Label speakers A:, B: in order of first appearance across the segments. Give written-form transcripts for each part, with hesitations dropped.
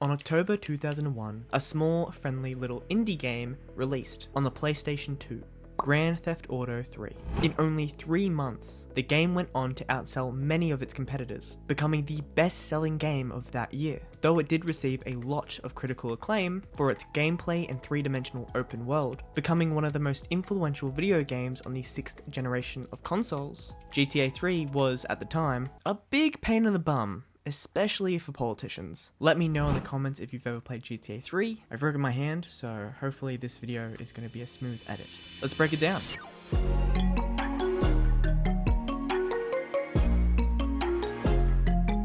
A: On October 2001, a small, friendly little indie game released on the PlayStation 2, Grand Theft Auto 3. In only 3 months, the game went on to outsell many of its competitors, becoming the best-selling game of that year, though it did receive a lot of critical acclaim for its gameplay and three-dimensional open world, becoming one of the most influential video games on the 6th generation of consoles. GTA 3 was, at the time, a big pain in the bum, especially for politicians. Let me know in the comments if you've ever played GTA 3. I've broken my hand, so hopefully this video is going to be a smooth edit. Let's break it down.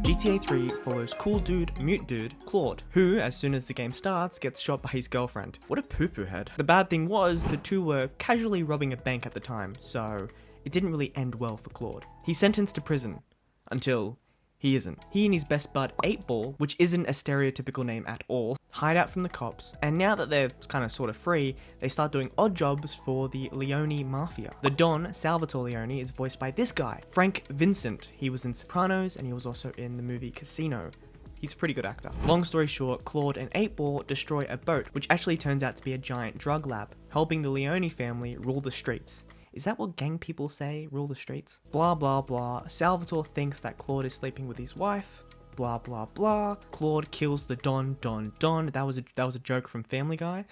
A: GTA 3 follows cool dude, mute dude, Claude, who, as soon as the game starts, gets shot by his girlfriend. What a poo-poo head. The bad thing was, the two were casually robbing a bank at the time, so it didn't really end well for Claude. He's sentenced to prison, until he isn't. He and his best bud 8-Ball, which isn't a stereotypical name at all, hide out from the cops, and now that they're kind of sort of free, they start doing odd jobs for the Leone Mafia. The Don, Salvatore Leone, is voiced by this guy, Frank Vincent. He was in Sopranos, and he was also in the movie Casino. He's a pretty good actor. Long story short, Claude and 8-Ball destroy a boat, which actually turns out to be a giant drug lab, helping the Leone family rule the streets. Is that what gang people say? Rule the streets? Blah blah blah. Salvatore thinks that Claude is sleeping with his wife. Blah blah blah. Claude kills the Don. That was a joke from Family Guy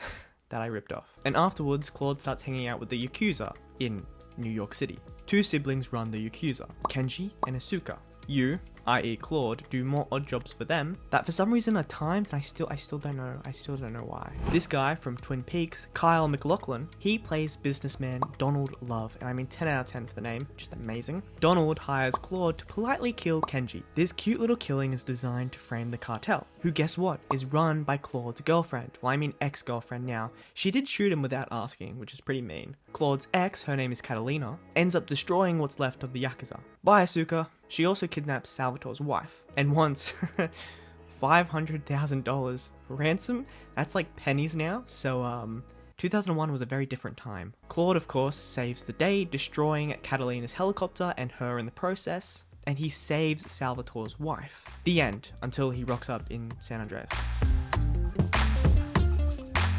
A: that I ripped off. And afterwards, Claude starts hanging out with the Yakuza in New York City. Two siblings run the Yakuza, Kenji and Asuka. You, i.e. Claude, do more odd jobs for them that for some reason are timed, and I still don't know why. This guy from Twin Peaks, Kyle MacLachlan, he plays businessman Donald Love, and I mean 10 out of 10 for the name, just amazing. Donald hires Claude to politely kill Kenji. This cute little killing is designed to frame the cartel, who, guess what, is run by Claude's girlfriend. Well, I mean ex-girlfriend now. She did shoot him without asking, which is pretty mean. Claude's ex, her name is Catalina, ends up destroying what's left of the Yakuza. Bye, Asuka. She also kidnaps Salvatore's wife, and wants $500,000 ransom. That's like pennies now, so 2001 was a very different time. Claude, of course, saves the day, destroying Catalina's helicopter and her in the process, and he saves Salvatore's wife. The end, until he rocks up in San Andreas.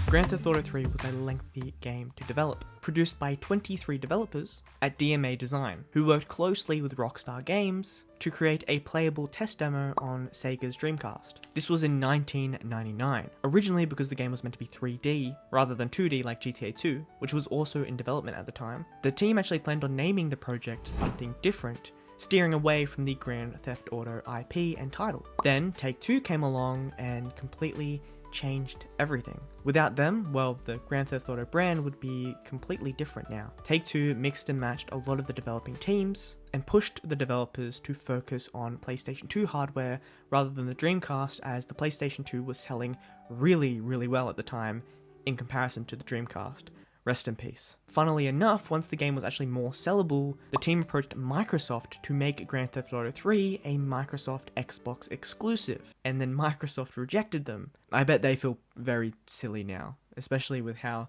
A: Grand Theft Auto 3 was a lengthy game to develop, produced by 23 developers at DMA Design, who worked closely with Rockstar Games to create a playable test demo on Sega's Dreamcast. This was in 1999, originally because the game was meant to be 3D rather than 2D like GTA 2, which was also in development at the time. The team actually planned on naming the project something different, steering away from the Grand Theft Auto IP and title. Then Take-Two came along and completely changed everything. Without them, well, the Grand Theft Auto brand would be completely different now. Take-Two mixed and matched a lot of the developing teams and pushed the developers to focus on PlayStation 2 hardware rather than the Dreamcast, as the PlayStation 2 was selling really well at the time in comparison to the Dreamcast. Rest in peace. Funnily enough, once the game was actually more sellable, the team approached Microsoft to make Grand Theft Auto 3 a Microsoft Xbox exclusive, and then Microsoft rejected them. I bet they feel very silly now, especially with how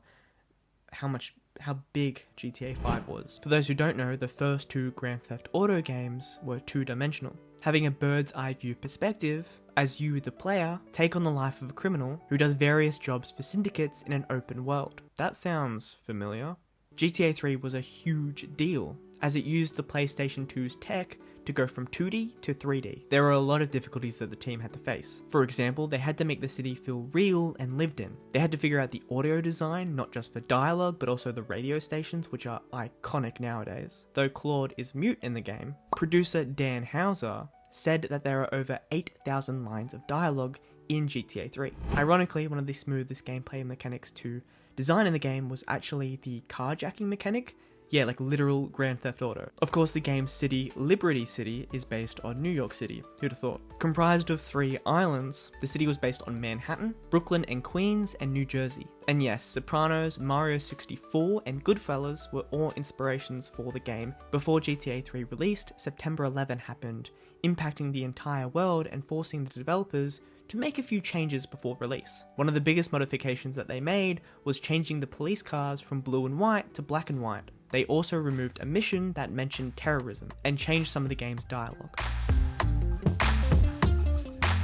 A: big GTA 5 was. For those who don't know, the first two Grand Theft Auto games were two-dimensional, having a bird's eye view perspective as you, the player, take on the life of a criminal who does various jobs for syndicates in an open world. That sounds familiar. GTA 3 was a huge deal, as it used the PlayStation 2's tech to go from 2D to 3D. There were a lot of difficulties that the team had to face. For example, they had to make the city feel real and lived in. They had to figure out the audio design, not just for dialogue, but also the radio stations, which are iconic nowadays. Though Claude is mute in the game, producer Dan Houser said that there are over 8,000 lines of dialogue in GTA 3. Ironically, one of the smoothest gameplay mechanics to design in the game was actually the carjacking mechanic. Yeah, like literal Grand Theft Auto. Of course, the game's city, Liberty City, is based on New York City. Who'd have thought? Comprised of 3 islands, the city was based on Manhattan, Brooklyn and Queens, and New Jersey. And yes, Sopranos, Mario 64, and Goodfellas were all inspirations for the game. Before GTA 3 released, September 11 happened, impacting the entire world and forcing the developers to make a few changes before release. One of the biggest modifications that they made was changing the police cars from blue and white to black and white. They also removed a mission that mentioned terrorism and changed some of the game's dialogue.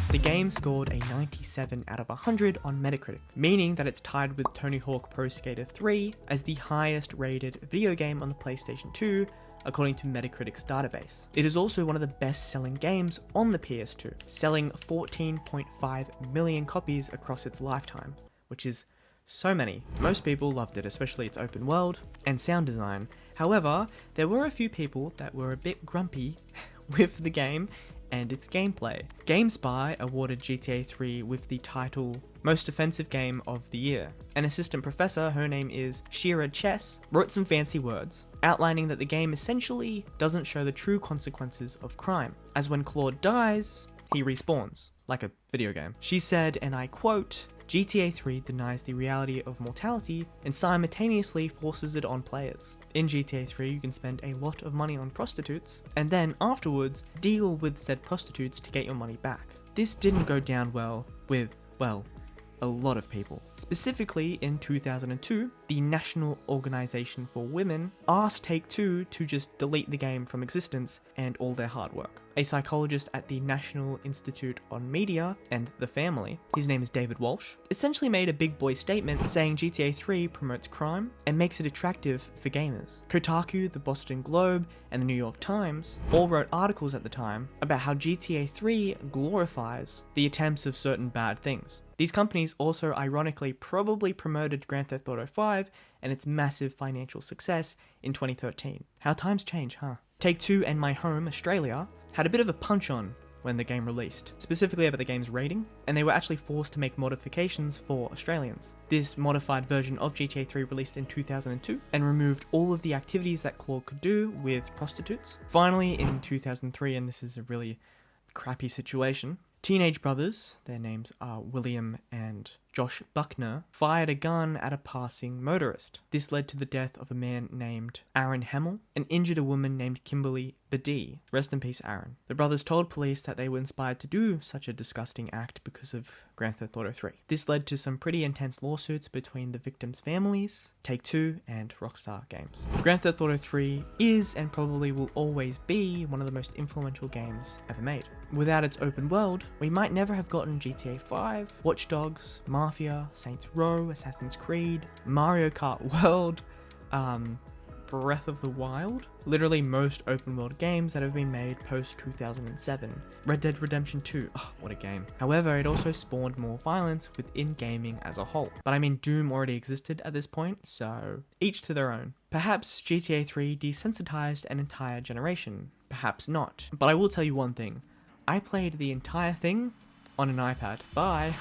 A: The game scored a 97 out of 100 on Metacritic, meaning that it's tied with Tony Hawk Pro Skater 3 as the highest rated video game on the PlayStation 2, according to Metacritic's database. It is also one of the best-selling games on the PS2, selling 14.5 million copies across its lifetime, which is so many. Most people loved it, especially its open world and sound design. However, there were a few people that were a bit grumpy with the game and its gameplay. GameSpy awarded GTA 3 with the title Most Offensive Game of the Year. An assistant professor, her name is Shira Chess, wrote some fancy words, outlining that the game essentially doesn't show the true consequences of crime, as when Claude dies, he respawns, like a video game. She said, and I quote, GTA 3 denies the reality of mortality and simultaneously forces it on players. In GTA 3, you can spend a lot of money on prostitutes, and then afterwards, deal with said prostitutes to get your money back. This didn't go down well with, well, a lot of people. Specifically, in 2002, the National Organization for Women asked Take-Two to just delete the game from existence and all their hard work. A psychologist at the National Institute on Media and the Family, his name is David Walsh, essentially made a big boy statement saying GTA 3 promotes crime and makes it attractive for gamers. Kotaku, the Boston Globe, and the New York Times all wrote articles at the time about how GTA 3 glorifies the attempts of certain bad things. These companies also ironically probably promoted Grand Theft Auto 5 and its massive financial success in 2013. How times change, huh? Take-Two and my home, Australia, had a bit of a punch-on when the game released, specifically about the game's rating, and they were actually forced to make modifications for Australians. This modified version of GTA 3 released in 2002 and removed all of the activities that Claude could do with prostitutes. Finally, in 2003, and this is a really crappy situation, teenage brothers, their names are William and Josh Buckner, fired a gun at a passing motorist. This led to the death of a man named Aaron Hemmel and injured a woman named Kimberly Badee. Rest in peace, Aaron. The brothers told police that they were inspired to do such a disgusting act because of Grand Theft Auto 3. This led to some pretty intense lawsuits between the victims' families, Take-Two, and Rockstar Games. Grand Theft Auto 3 is and probably will always be one of the most influential games ever made. Without its open world, we might never have gotten GTA 5, Watch Dogs, Mafia, Saints Row, Assassin's Creed, Mario Kart World, Breath of the Wild, literally most open world games that have been made post 2007. Red Dead Redemption 2, oh, what a game. However, it also spawned more violence within gaming as a whole. But I mean, Doom already existed at this point, so each to their own. Perhaps GTA 3 desensitized an entire generation, perhaps not. But I will tell you one thing, I played the entire thing on an iPad. Bye!